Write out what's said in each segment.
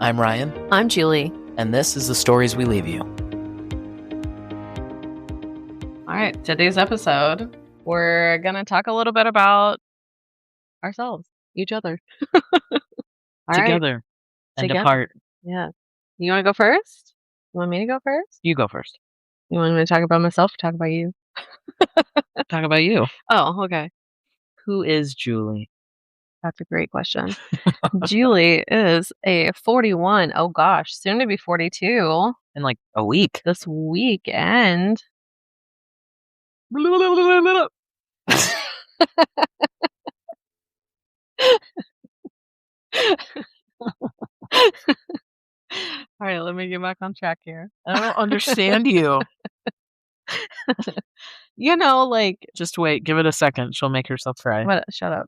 I'm Ryan, I'm Julie. and this is the stories we leave you. All right, today's episode, we're going to talk a little bit about ourselves, each other. All right. Together and Together. apart. Yeah. You want to go first? You want me to go first? You go first. You want me to talk about myself or talk about you? Talk about you. Oh, okay. Who is Julie? That's a great question. Julie is a 41. Oh, gosh, soon to be 42 In like a week. this weekend. All right, let me get back on track here. I don't understand you. You know, like, Just wait. Give it a second. She'll make herself cry. what? Shut up.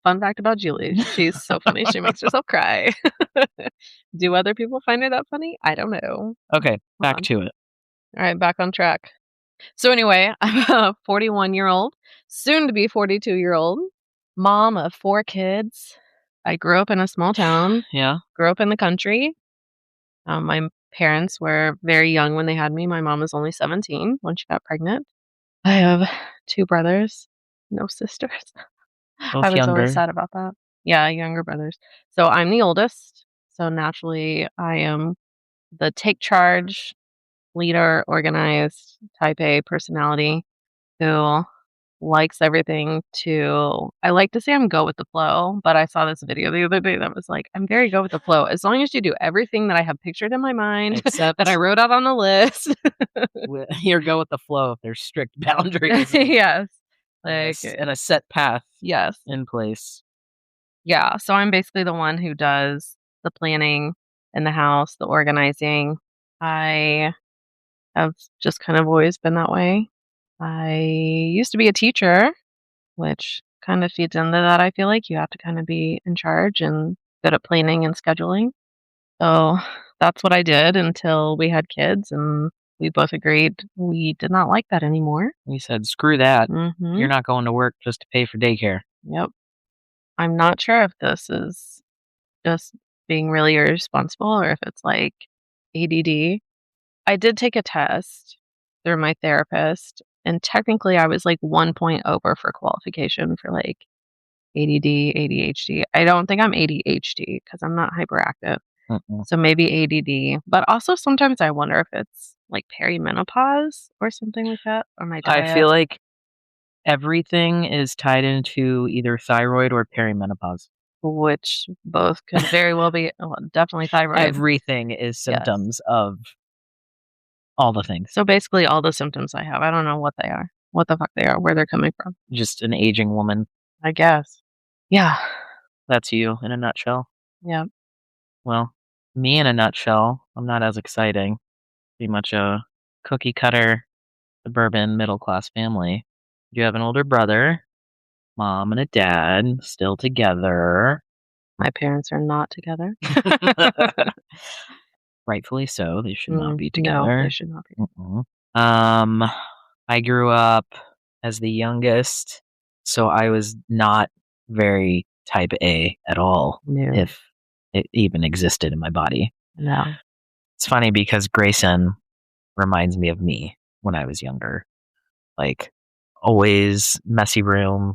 Fun fact about Julie. She's so funny. She makes herself cry. Do other people find her that funny? I don't know. Okay, back on. to it. All right, back on track. So anyway, I'm a 41-year-old, soon to be 42-year-old, mom of 4 kids. I grew up in a small town, Yeah. grew up in the country. My parents were very young when they had me. My mom was only 17 when she got pregnant. I have 2 brothers, no sisters. Both I was younger. always sad about that. Yeah, younger brothers. So I'm the oldest. So naturally, I am the take charge, leader, organized, type A personality who likes everything to, I like to say I'm go with the flow, but I saw this video the other day that was like, I'm very go with the flow. As long as you do everything that I have pictured in my mind, Except that I wrote out on the list. Here, go with the flow if there's strict boundaries. Yes. Like, Like, and a set path yes. in place. Yeah, so I'm basically the one who does the planning in the house, the organizing. I have just kind of always been that way. I used to be a teacher, which kind of feeds into that. I feel like you have to kind of be in charge and good at planning and scheduling. So that's what I did until we had kids, and we both agreed we did not like that anymore. We said, screw that. Mm-hmm. You're not going to work just to pay for daycare. Yep. I'm not sure if this is just being really irresponsible or if it's like ADD. I did take a test through my therapist, and technically I was like 1 point over for qualification for like ADD, ADHD. I don't think I'm ADHD because I'm not hyperactive. So maybe ADD, but also sometimes I wonder if it's like perimenopause or something like that, or my diet. I feel like everything is tied into either thyroid or perimenopause. Which both could very well be, well, definitely thyroid. Everything is symptoms of all the things. So basically all the symptoms I have, I don't know what they are, what the fuck they are, where they're coming from. Just an aging woman. I guess. Yeah. That's you in a nutshell. Yeah. Well, me in a nutshell, I'm not as exciting. Pretty much a cookie cutter, suburban, middle class family. You have an older brother, mom and a dad, still together. My parents are not together. Rightfully so. They should not be together. No, they should not be. I grew up as the youngest, so I was not very type A at all, No. if it even existed in my body. No. It's funny because Grayson reminds me of me when I was younger. Like, always messy room,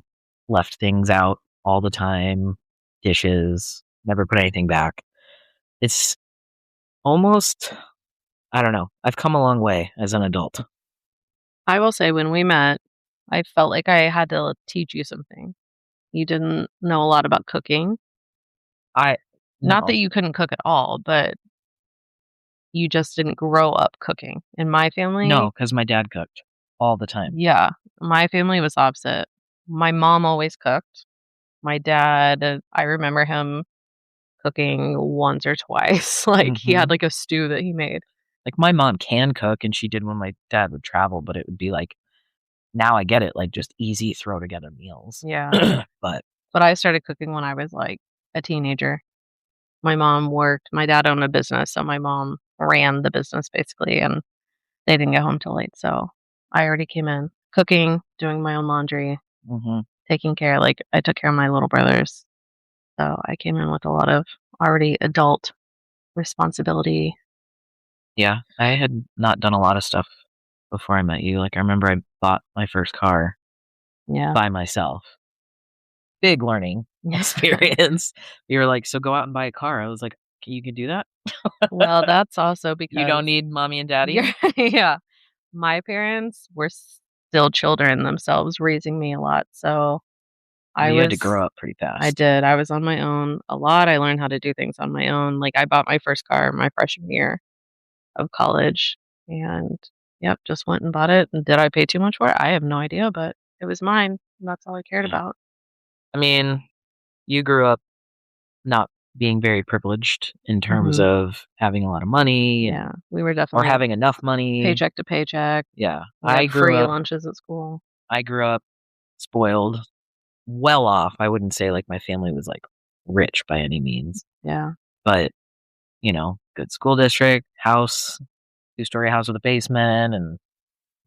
left things out all the time, dishes, never put anything back. It's almost, I don't know, I've come a long way as an adult. I will say when we met, I felt like I had to teach you something. You didn't know a lot about cooking. Not that you couldn't cook at all, but you just didn't grow up cooking. In my family... No, because my dad cooked all the time. Yeah. My family was opposite. My mom always cooked. My dad, I remember him cooking once or twice. Like, he had like a stew that he made. Like, my mom can cook, and she did when my dad would travel, but it would be like, now I get it, like just easy throw together meals. Yeah. But I started cooking when I was like a teenager. My mom worked, my dad owned a business, so my mom ran the business basically, and they didn't get home till late. So I already came in cooking, doing my own laundry, taking care, like I took care of my little brothers. So I came in with a lot of already adult responsibility. Yeah, I had not done a lot of stuff before I met you. Like, I remember I bought my first car Yeah. by myself. Big learning Yeah. experience. You were like, "So go out and buy a car." I was like, You can do that? Well, that's also You don't because need mommy and daddy?" yeah, yeah. My parents were still children themselves, raising me a lot, so I You had to was grow up pretty I fast. did, I was on my own a lot, I learned how to do things on my own, like, I bought my first car my freshman year of college, and yep, just went and bought it, and did I pay too much for it? I have no idea, but it was mine, and that's all I cared Yeah. about. I mean, you grew up not being very privileged in terms Mhm. of having a lot of money and Yeah, we were or definitely having enough money. paycheck to paycheck. Yeah. We got free lunches at school. I grew up spoiled, well off. I wouldn't say like my family was like rich by any means, Yeah. but good school district, house, two-story house with a basement and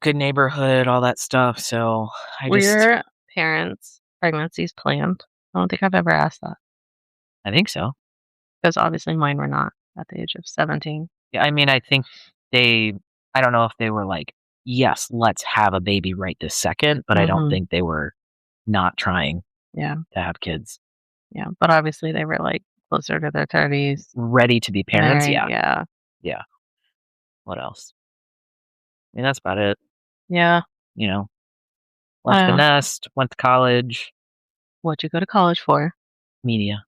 good neighborhood, all that stuff. So I Were just your parents' pregnancies planned? I don't think I've ever asked that, I think so. because obviously mine were not at the age of 17. Yeah, I mean, I think they I don't know if they were like, "Yes, let's have a baby right this second," but I don't Mhm. think they were not trying Yeah, to have kids. yeah, but obviously they were, like, closer to their 30s, Ready to be parents? married, Yeah. yeah. Yeah. What else? I mean, that's about it, Yeah, you know? I Left the don't know. nest, went to college, What'd you go to college for? media,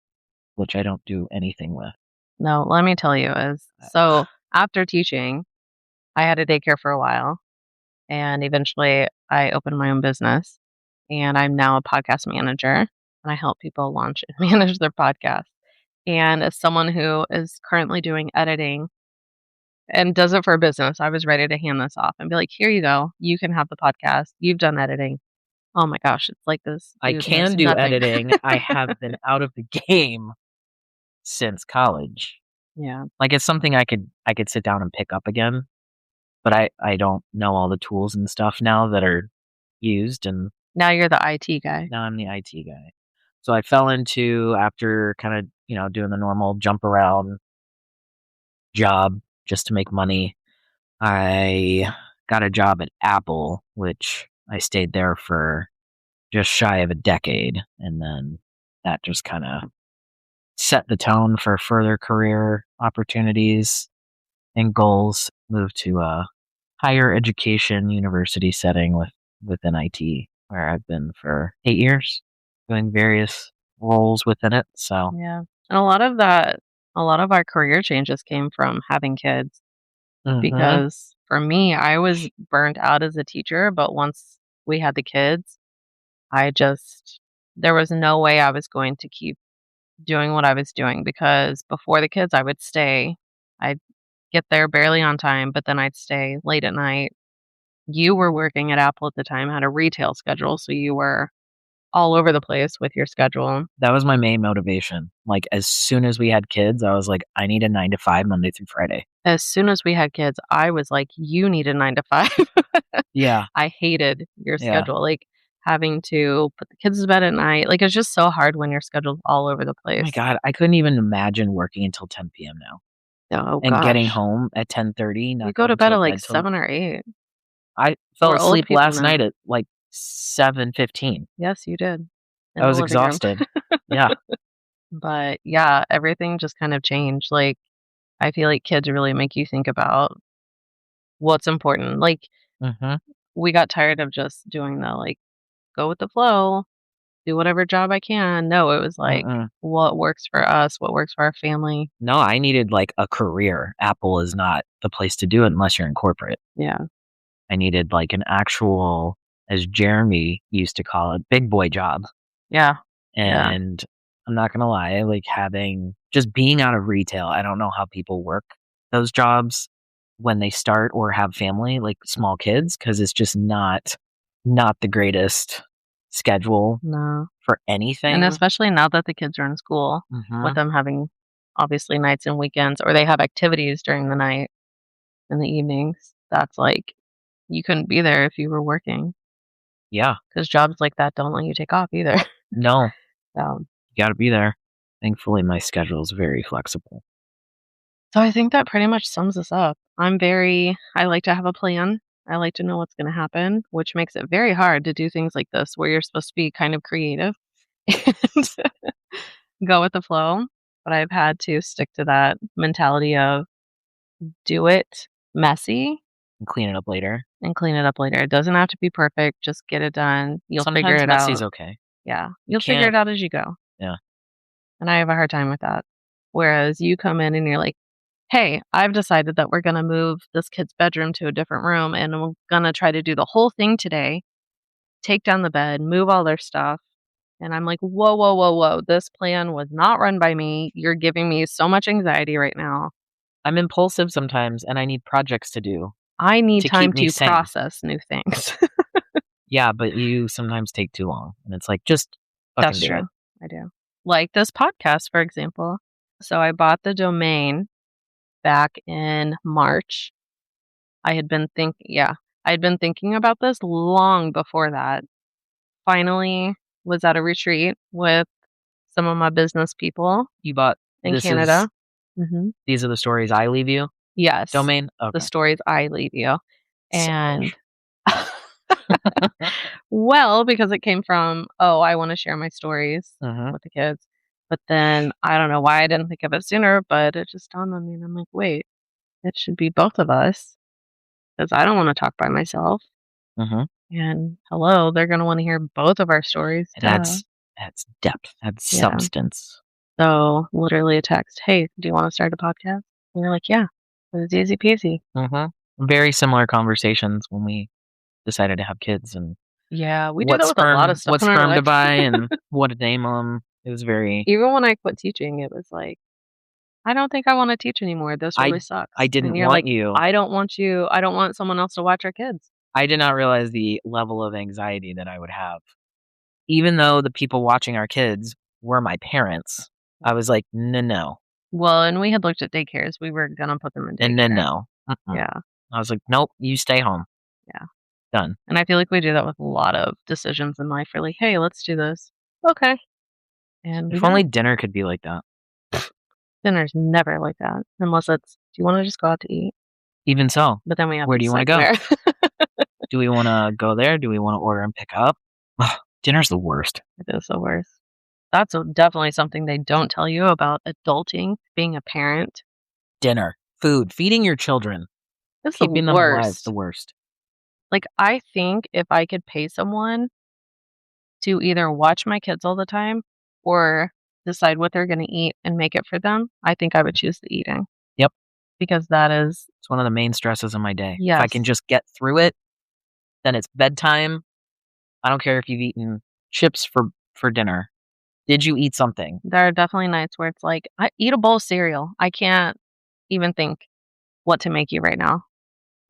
which I don't do anything with. No, let me tell you is so after teaching, I had a daycare for a while, and eventually I opened my own business, and I'm now a podcast manager, and I help people launch and manage their podcast. And as someone who is currently doing editing and does it for a business, I was ready to hand this off and be like, "Here you go. You can have the podcast. You've done editing." Oh my gosh, it's like this I dude knows can do nothing. editing. I have been out of the game since college. Yeah. Like, it's something I could sit down and pick up again, but I don't know all the tools and stuff now that are used, and Now you're the IT guy. now I'm the IT guy. So I fell into after kinda, doing the normal jump around job just to make money, I got a job at Apple, which I stayed there for just shy of a decade, and then that just kinda set the tone for further career opportunities and goals. Moved to a higher education university setting within IT, where I've been for 8 years, doing various roles within it, so Yeah. And a lot of our career changes came from having kids mhm. because for me, I was burnt out as a teacher, but once we had the kids, I just there was no way I was going to keep doing what I was doing because before the kids, I would stay. I'd get there barely on time, but then I'd stay late at night. You were working at Apple at the time, had a retail schedule, so you were all over the place with your schedule. That was my main motivation. Like, as soon as we had kids, I was like, "I need a 9 to 5 Monday through Friday." As soon as we had kids, I was like, "You need a 9 to 5." Yeah, I hated your yeah. schedule, like, having to put the kids to bed at night, like, it's just so hard when your schedule's all over the Oh my place. god, I couldn't even imagine working until 10 p.m. now Oh and getting gosh. home at 10:30, We not go to going bed to at, like, bed till 7 or 8. I fell We're old asleep people last now. night at, like, 7:15. Yes, you did, I in the was living room. exhausted. Yeah. But, yeah, everything just kind of changed, like, I feel like kids really make you think about what's important, like, Mhm. we got tired of just doing the, like, go with the flow, do whatever job I can. No, it was like, Mm-mm. what works for us, what works for our family. No, I needed, like, a career. Apple is not the place to do it unless you're in corporate. Yeah. I needed, like, an actual, as Jeremy used to call it, big boy job. Yeah. Yeah. And I'm not gonna lie, like, just being out of retail, I don't know how people work those jobs when they start or have family, like, small kids, because it's just not the greatest schedule No. for And anything. especially now that the kids are in school, with Mhm. them having obviously nights and weekends, or they have activities during the night and the evenings, that's like you couldn't be there if you were working Yeah. because jobs like that don't let you take off either. No, So, you gotta be there. Thankfully, my schedule is very flexible. So I think that pretty much sums us up. I like to have a plan. I like to know what's going to happen, which makes it very hard to do things like this where you're supposed to be kind of creative and go with the flow. But I've had to stick to that mentality of do it messy And clean it up later. and clean it up later. It doesn't have to be perfect. Just get it done. You'll figure Sometimes it messy's out. okay. Yeah. You You'll figure can't. it out as you go. Yeah. And I have a hard time with that. Whereas you come in and you're like, hey, I've decided that we're going to move this kid's bedroom to a different room and we're going to try to do the whole thing today, take down the bed, move all their stuff. And I'm like, whoa, whoa, whoa, whoa. This plan was not run by me. You're giving me so much anxiety right now. I'm impulsive sometimes, and I need projects to do I need to keep time me to sane. process new things. Yeah, but you sometimes take too long, and it's like, just That's fucking do it. true. I do. Like this podcast, for example. So I bought the domain back in March. I had been thinking about this long before that. Finally was at a retreat with some of my business people You bought in this is Canada. Mhm. these are the stories I leave you Yes, domain? the Okay. stories I leave you. And Selfish. well, because it came from, "Oh, I wanna share my stories Mhm. with the kids." But then I don't know why I didn't think of it sooner, but it just dawned on me, and I'm like, "Wait, it should be both of us because I don't wanna talk by myself." Mhm. And hello, they're gonna wanna hear both of our stories, It duh. adds depth, adds Yeah. substance. So, literally a text, "Hey, do you wanna start a podcast?" And we're like, "Yeah." It was easy peasy. Mhm. Very similar conversations when we decided to have kids and Yeah, we do that with a lot of stuff what in our sperm to life. buy and what to name them. It was very Even when I quit teaching, it was like, "I don't think I wanna teach anymore. This I really I sucks." And didn't you're want like, you I don't want someone else to watch our kids." I did not realize the level of anxiety that I would have. Even though the people watching our kids were my parents, I was like, "No, no, Well, and we had looked at daycares. We were gonna put them in and then daycare. no. Mm-mm." Yeah, I was like, "Nope, you stay home. yeah. Done." And I feel like we do that with a lot of decisions in life. We're like, "Hey, let's do this." "Okay." And we If do only it. dinner could be like that. Dinner's never like that unless it's, "Do you wanna just go out to eat?" Even so, But then we have to where do you wanna decide go? where. Do we wanna go there? Do we wanna order and pick up? Ugh, dinner's the worst. It is the worst. That's definitely something they don't tell you about adulting, being a parent. Dinner, food, feeding your children, It's the keeping them alive, the worst. worst. Like, I think if I could pay someone to either watch my kids all the time or decide what they're gonna eat and make it for them, I think I would choose the eating Yep, because that is it's one of the main stresses of my day. If I can yes, just get through it, then it's bedtime. I don't care if you've eaten chips for dinner. Did you eat something? there are definitely nights where it's like, "I eat a bowl of cereal. I can't even think what to make you right now.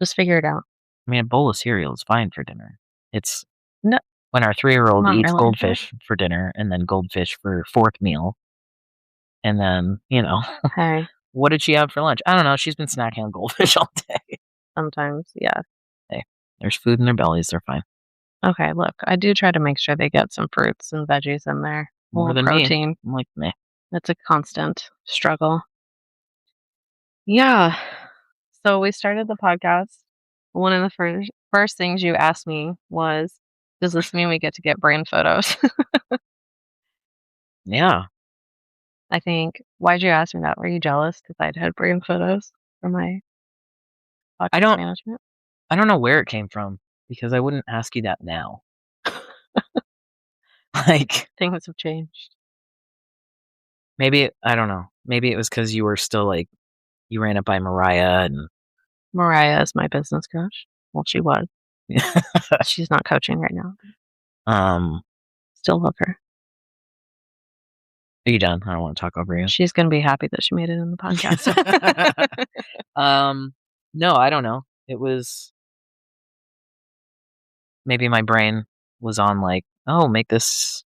Just figure it out." I mean, a bowl of cereal is fine for dinner. It's No, when our 3-year-old not eats really. goldfish for dinner and then goldfish for 4th meal, and then, Hey, what did she have for lunch? I don't know, she's been snacking on goldfish all day. sometimes, yeah. Hey, there's food in their bellies, they're fine. Okay, look, I do try to make sure they get some fruits and veggies in there, a More little than me. protein. I'm like, "Meh." It's a constant struggle. Yeah. So we started the podcast. One of the first things you asked me was, "Does this mean we get to get brand photos?" Yeah. I think. Why'd you ask me that? Were you jealous because I'd had brand photos for my I podcast don't management? I don't know where it came from because I wouldn't ask you that now. Like, Things have changed. I don't know. Maybe it was because you were still, like you ran it by Mariah and Mariah is my business coach. Well, she was. She's not coaching right now. Um, Still love her. are you done? I don't wanna talk over you. She's gonna be happy that she made it in the podcast. Um, no, I don't know. It was maybe my brain was on, like, "Oh, make this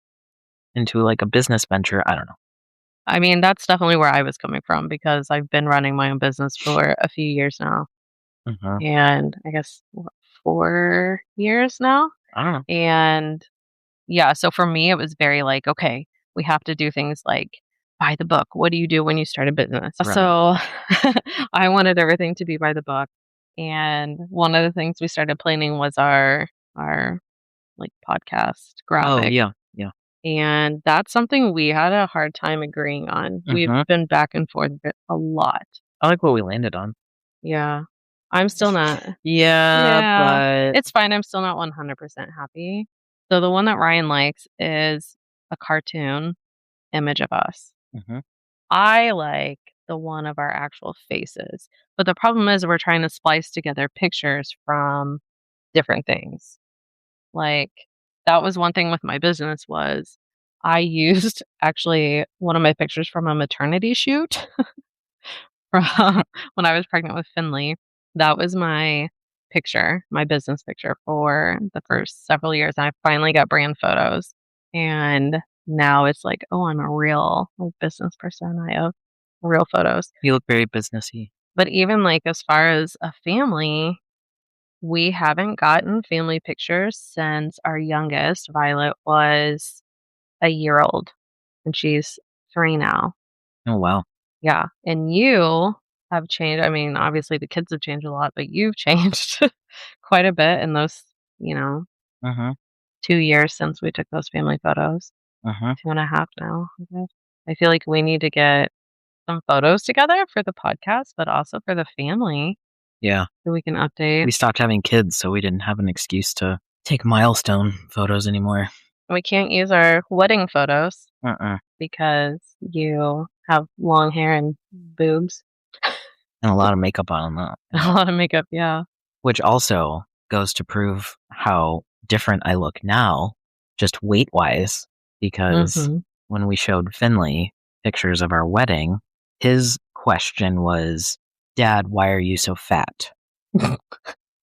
into, like, a business venture." I don't know. I mean, that's definitely where I was coming from because I've been running my own business for a few years now, Mhm. and I guess, what, 4 years now? I don't know. And, yeah, so for me, it was very like, "Okay, we have to do things like by the book. What do you do when you start a business? Right. So I wanted everything to be by the book. And one of the things we started planning was our like podcast Oh, graphic. yeah, yeah. And that's something we had a hard time agreeing on. We've Mhm. been back and forth a lot. I like what we landed on. Yeah. I'm still not. Yeah, Yeah. but It's fine. I'm still not 100% happy. So the one that Ryan likes is a cartoon image of us. Mhm. I like the one of our actual faces. But the problem is we're trying to splice together pictures from different things. Like, that was one thing with my business was I used actually one of my pictures from a maternity shoot from when I was pregnant with Finley. That was my picture, my business picture for the first several years. And I finally got brand photos. And now it's like, oh, I'm a real like, business person. I have real photos. You look very businessy. But even like as far as a family, we haven't gotten family pictures since our youngest, Violet, was a year old, and she's 3 now. Oh, wow. Yeah, and you have changed. I mean, obviously, the kids have changed a lot, but you've changed quite a bit in those, you know, Mhm, 2 years since we took those family photos. mhm. 2.5 now, I guess. I feel like we need to get some photos together for the podcast, but also for the family Yeah. so we can update. We stopped having kids, so we didn't have an excuse to take milestone photos anymore. We can't use our wedding photos Uh-uh. because you have long hair and boobs. And a lot of makeup on that. A lot of makeup, yeah. Which also goes to prove how different I look now, just weight-wise, because Mhm. when we showed Finley pictures of our wedding, his question was, "Dad, why are you so fat?"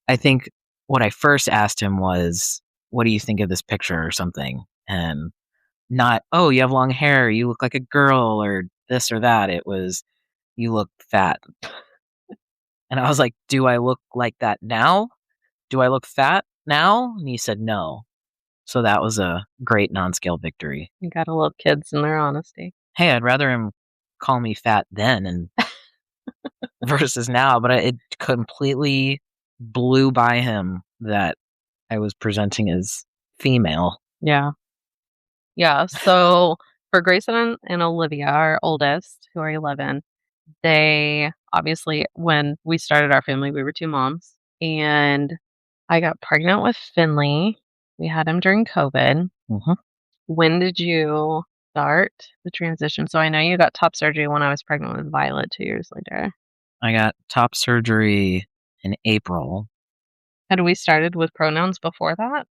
I think what I first asked him was, "What do you think of this picture?" or something, and not, "Oh, you have long hair, you look like a girl," or this or that. It was, "You look fat." And I was like, "Do I look like that now? Do I look fat now?" And he said, "No." So that was a great non-scale victory. You gotta love kids and their honesty. Hey, I'd rather him call me fat then and versus now, but it completely blew by him that I was presenting as female. Yeah. Yeah, so for Grayson and Olivia, our oldest, who are 11, they obviously when we started our family, we were 2 moms, and I got pregnant with Finley. We had him during COVID. Mhm. When did you start the transition? So I know you got top surgery when I was pregnant with Violet 2 years later. I got top surgery in April. Had we started with pronouns before that?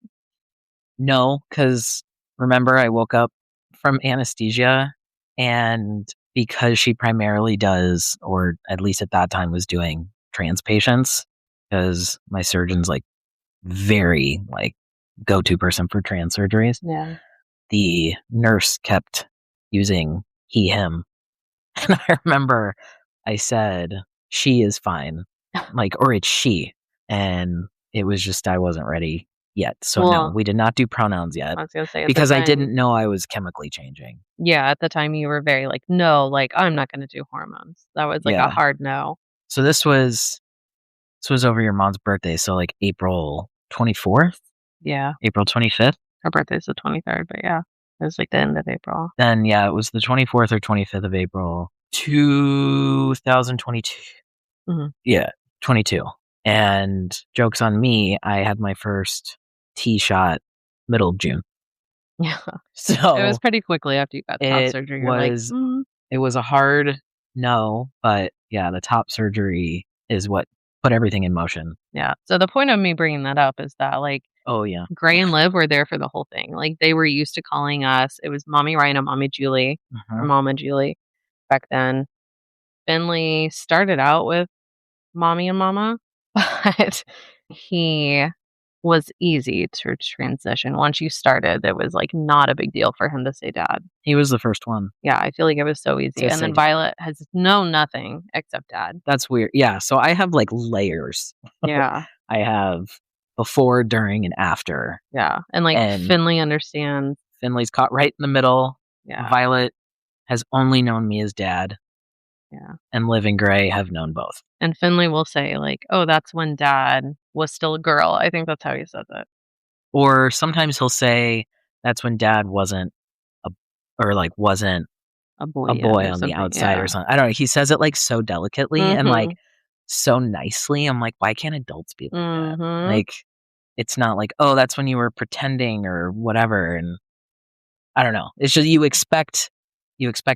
No, because remember I woke up from anesthesia, and because she primarily does, or at least at that time was doing trans patients, because my surgeon's like very like go-to person for trans surgeries. Yeah. The nurse kept using he, him. And I remember I said, she is fine. Like, or it's she. And it was just, I wasn't ready yet. So, no, Well, we did not do pronouns yet I was gonna say at the because I time didn't know I was chemically changing. yeah, at the time you were very like, "No, like, I'm not gonna do hormones." That was like a Yeah. hard no. So this was over your mom's birthday. So, like April 24th, Yeah. April 25th. Her birthday's the 23rd, but yeah, it was like the end of April. Then, yeah, it was the 24th or 25th of April, 2022. Mhm. Yeah, 22. And joke's on me, I had my first T shot middle of June. Yeah. It was So pretty quickly after you got top it surgery, you're like, was "Mm." it was a hard no, but yeah, the top surgery is what put everything in motion. Yeah. So the point of me bringing that up is that, like, Oh, yeah. Gray and Liv were there for the whole thing. Like, they were used to calling us it was Mommy Ryan and Mommy Julie, or Mhm. Mama Julie back then. Finley started out with Mommy and Mama, but he was easy to transition. Once you started, it was, like, not a big deal for him to say dad. He was the first one Yeah, I feel like it was so easy, to and say then dad. Violet has known nothing except dad. That's weird. Yeah, so I have, like, layers. Yeah, I have before, during, and after, yeah, and, like, and Finley understands. Finley's caught right in the middle. Yeah, Violet has only known me as dad, Yeah. and Liv and Gray have known both. And Finley will say, like, "Oh, that's when dad was still a girl." I think that's how he says it. Or sometimes he'll say that's when dad wasn't a or, like, wasn't A boy a yet boy or on the something, outside or yeah. something. I don't know, he says it, like, so delicately and, like, Mhm. so nicely. I'm like, "Why can't adults be like that?" Mhm. Like, it's not like, "Oh, that's when you were pretending," or whatever, and I don't know. It's just you expect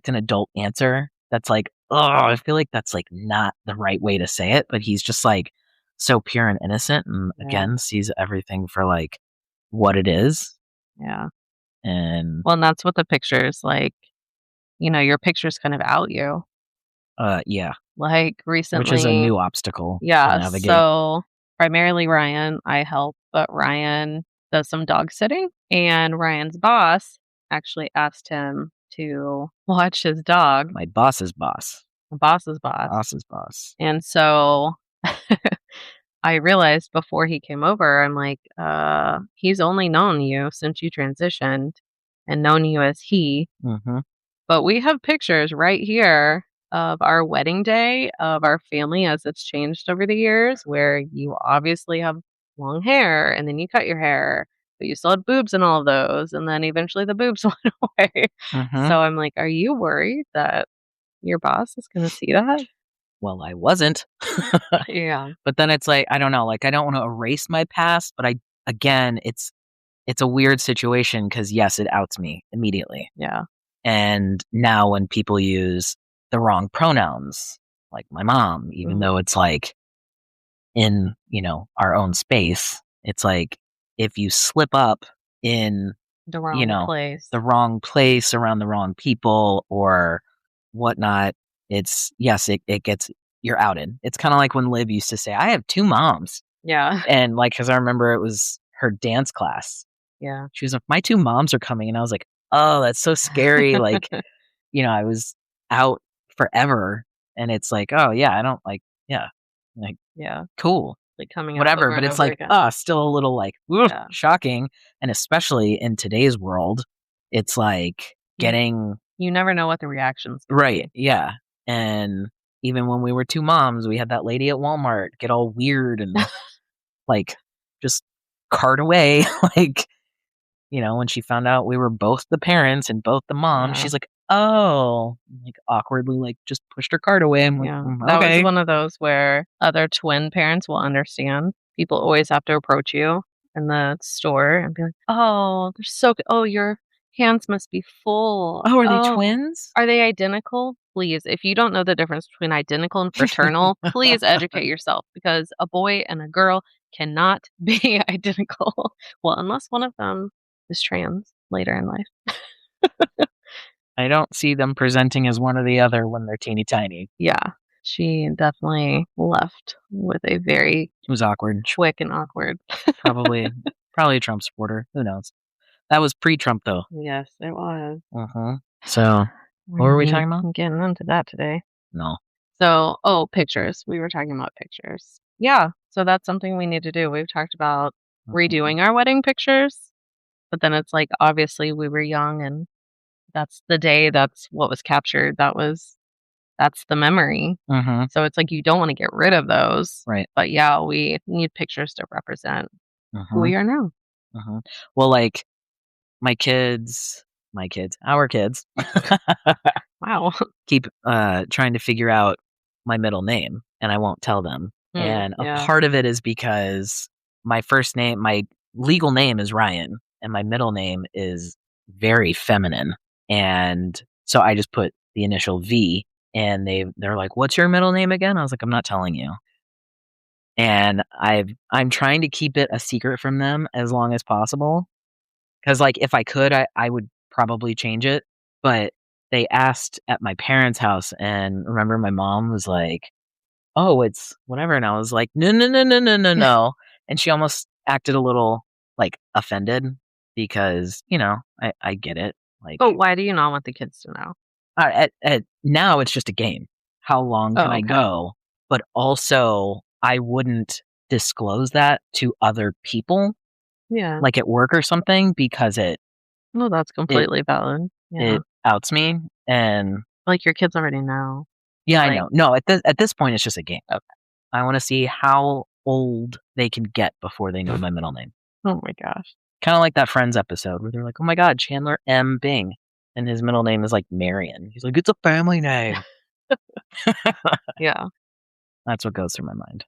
an adult answer that's like, oh, I feel like that's, like, not the right way to say it, but he's just, like, so pure and innocent and, Yeah, again, sees everything for, like, what it is, yeah. and, Well, and that's what the pictures, like, your pictures kind of out you. yeah, Like, which is a recently new obstacle to yeah, navigate. so, primarily Ryan, I help, but Ryan does some dog sitting, and Ryan's boss actually asked him to watch his dog, My boss's boss. the boss's boss, Boss's boss. and so I realized before he came over, I'm like, he's only known you since you transitioned and known you as he, Mhm, but we have pictures right here of our wedding day of our family as it's changed over the years, where you obviously have long hair and then you cut your hair, but you still had boobs in all of those. And then eventually the boobs went away. mhm. So I'm like, are you worried that your boss is going to see that? Well, I wasn't. Yeah. But then it's like, I don't know, like, I don't wanna erase my past, but again, it's a weird situation because yes, it outs me immediately. Yeah. And now when people use the wrong pronouns, like my mom, even Mhm. though it's like in, our own space, it's like if you slip up in, The you wrong know, place. the wrong place around the wrong people or whatnot, it's yes, it gets you're outed. It's kind of like when Liv used to say, I have two moms. Yeah. And like, cause I remember it was her dance class. Yeah. She was like, my two moms are coming. And I was like, oh, that's so scary. Like, I was out forever, and it's like, "Oh, yeah, I don't like." Yeah, like, Yeah. cool, Like coming out whatever, over but and it's over like, again. still a little like, "Ooh, Yeah. shocking," and especially in today's world, it's like You getting you never know what the reaction's gonna right, be. yeah, and even when we were 2 moms, we had that lady at Walmart get all weird and, like, just cart away, like, when she found out we were both the parents and both the moms, Yeah. she's like, "Oh," like, awkwardly, like, just pushed her cart away. I'm like, Yeah, that was Okay." one of those where other twin parents will understand. People always have to approach you in the store and be like, "Oh, they're so good. Oh, your hands must be full. "Oh, are they Oh, twins?" are they identical?" Please, if you don't know the difference between identical and fraternal, please educate yourself because a boy and a girl cannot be identical. Well, unless one of them is trans later in life. I don't see them presenting as one or the other when they're teeny tiny. Yeah, she definitely left with a very It was awkward. quick and awkward. Probably probably a Trump supporter, who knows? That was pre-Trump, though. Yes, it was. Mhm. So, We're what were gonna we be talking about? getting into that today. No. So, oh, pictures. We were talking about pictures. Yeah, so that's something we need to do. We've talked about Mhm. redoing our wedding pictures, but then it's like obviously we were young and that's the day, that's what was captured. That's the memory. Mhm. So it's like you don't want to get rid of those. Right. But yeah, we need pictures to represent who Mhm. we are now. Mhm. Well, like, our kids Wow. keep, trying to figure out my middle name, and I won't tell them, and a Yeah. part of it is because my legal name is Ryan, and my middle name is very feminine, and so I just put the initial V, and they're like, "What's your middle name again?" I was like, "I'm not telling you." And I'm trying to keep it a secret from them as long as possible. 'Cause, like, if I could, I would probably change it, but they asked at my parents' house, and remember my mom was like, "Oh, it's whatever," and I was like, "No, no, no, no, no, no, no," and she almost acted a little, like, offended because, I get it, But like, why do you not want the kids to know? at now, it's just a game. How long can Oh, I okay. go? But also, I wouldn't disclose that to other people, Yeah. like, at work or something, because No, that's it completely valid. Yeah. It outs me, And Like, your kids already know. yeah, I Like- know. No, at this point, it's just a game. Okay. I want to see how old they can get before they know my middle name. Oh my gosh. Kind of like that Friends episode where they're like, "Oh my God, Chandler M. Bing," and his middle name is like Marion. He's like, "It's a family name." Yeah. That's what goes through my mind.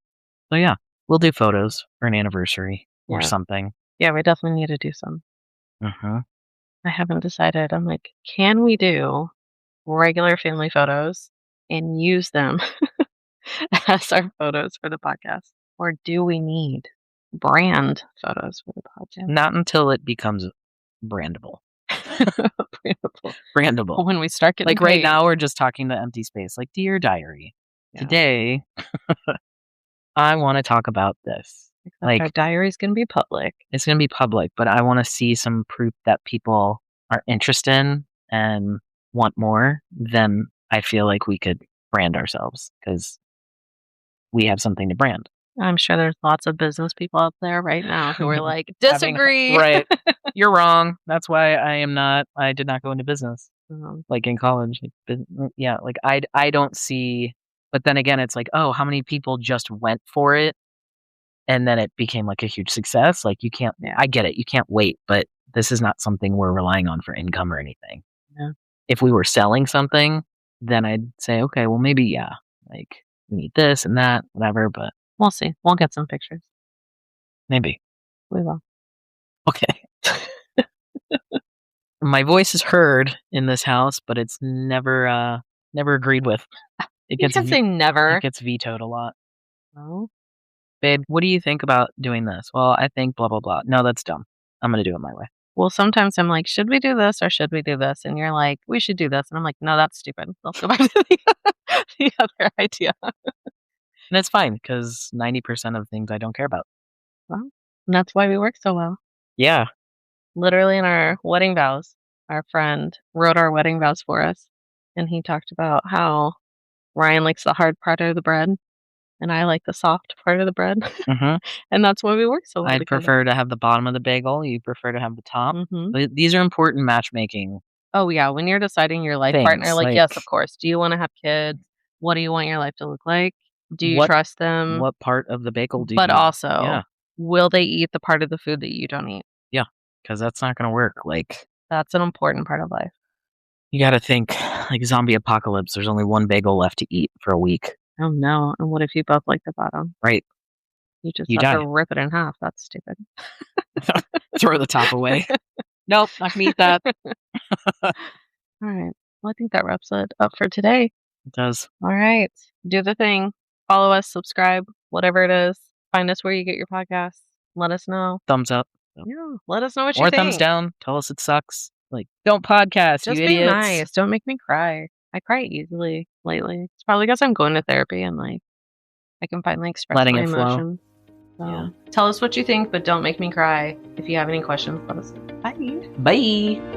So yeah, we'll do photos for an anniversary or Yeah. something. Yeah, we definitely need to do some. Mm-hmm. I haven't decided. I'm like, can we do regular family photos and use them as our photos for the podcast? Or do we need brand photos for the podcast? Not until it becomes brandable. Brandable. When we start getting like right paid. now, we're just talking to empty space. Like, dear diary, Yeah. today I want to talk about this. Except Like, our diary's going to be public. it's going to be public, but I want to see some proof that people are interested in and want more. Then I feel like we could brand ourselves because we have something to brand. I'm sure there's lots of business people out there right now who are like, disagree. Right. You're wrong. That's why I did not go into business. Mhm. Like in college. Yeah. Like I don't see, but then again, it's like, oh, how many people just went for it? And then it became like a huge success. Like you can't, I get it. You can't wait, but this is not something we're relying on for income or anything. Yeah. If we were selling something, then I'd say, okay, well, maybe, yeah, like we need this and that, whatever, but We'll see. We'll get some pictures. maybe. We will. Okay. My voice is heard in this house, but it's never agreed with. It You gets can say never. it gets vetoed a lot. Oh. Babe, what do you think about doing this? Well, I think blah blah blah. No, that's dumb. I'm gonna do it my way. Well, sometimes I'm like, should we do this or should we do this? And you're like, we should do this. And I'm like, no, that's stupid. Let's go back to the other idea. And it's fine because 90% of things I don't care about. Well, and that's why we work so well. Yeah. Literally in our wedding vows, our friend wrote our wedding vows for us. And he talked about how Ryan likes the hard part of the bread and I like the soft part of the bread. Mm-hmm. And that's why we work so well I'd together. prefer to have the bottom of the bagel. You prefer to have the top. Mhm. These are important matchmaking. Oh, yeah. When you're deciding your life partner, Things, like, yes, like- of course. Do you want to have kids? What do you want your life to look like? Do you What- trust them? What part of the bagel do you? But also, yeah, will they eat the part of the food that you don't eat? because that's not going to work. Like That's an important part of life. you got to think like zombie apocalypse. There's only one bagel left to eat for a week. Oh, no. And what if you both like the bottom? Right. You just You have die. to rip it in half. That's stupid. Throw the top away. Nope, not gonna eat that. All right. Well, I think that wraps it up for today. It does. All right. Do the thing. Follow us, subscribe, whatever it is. Find us where you get your podcasts. Let us know. Thumbs up Yeah. Let us know what you or think. thumbs down. Tell us it sucks. Like don't podcast, Just you be idiots. nice. Don't make me cry. I cry easily lately. It's probably because I'm going to therapy and like I can finally express Letting my it flow. emotions. So Yeah. tell us what you think, but don't make me cry. If you have any questions, let us know. Bye. Bye.